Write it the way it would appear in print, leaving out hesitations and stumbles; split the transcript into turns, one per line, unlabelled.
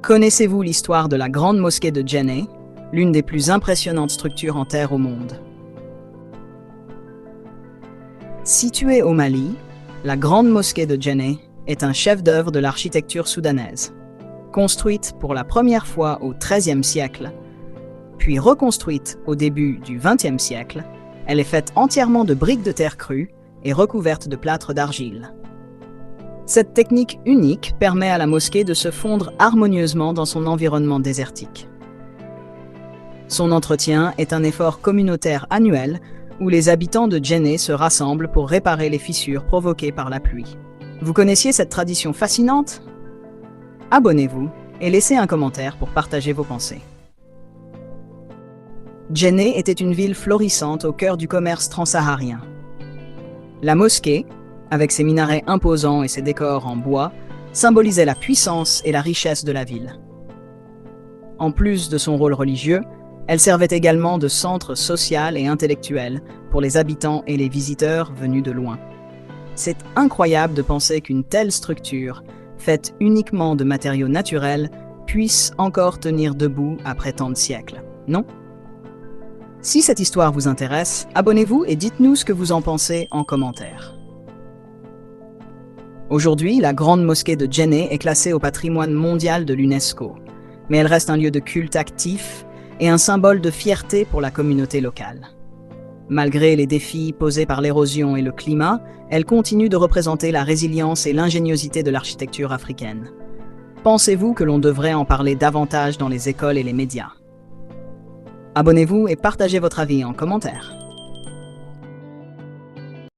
Connaissez-vous l'histoire de la Grande Mosquée de Djenné, l'une des plus impressionnantes structures en terre au monde? Située au Mali, la Grande Mosquée de Djenné est un chef-d'œuvre de l'architecture soudanaise. Construite pour la première fois au XIIIe siècle, puis reconstruite au début du XXe siècle, elle est faite entièrement de briques de terre crue et recouverte de plâtre d'argile. Cette technique unique permet à la mosquée de se fondre harmonieusement dans son environnement désertique. Son entretien est un effort communautaire annuel où les habitants de Djenné se rassemblent pour réparer les fissures provoquées par la pluie. Vous connaissiez cette tradition fascinante? Abonnez-vous et laissez un commentaire pour partager vos pensées. Djenné était une ville florissante au cœur du commerce transsaharien. La mosquée, avec ses minarets imposants et ses décors en bois, symbolisait la puissance et la richesse de la ville. En plus de son rôle religieux, elle servait également de centre social et intellectuel pour les habitants et les visiteurs venus de loin. C'est incroyable de penser qu'une telle structure, faite uniquement de matériaux naturels, puisse encore tenir debout après tant de siècles, non? Si cette histoire vous intéresse, abonnez-vous et dites-nous ce que vous en pensez en commentaire. Aujourd'hui, la Grande Mosquée de Djenné est classée au patrimoine mondial de l'UNESCO, mais elle reste un lieu de culte actif et un symbole de fierté pour la communauté locale. Malgré les défis posés par l'érosion et le climat, elle continue de représenter la résilience et l'ingéniosité de l'architecture africaine. Pensez-vous que l'on devrait en parler davantage dans les écoles et les médias? Abonnez-vous et partagez votre avis en commentaire.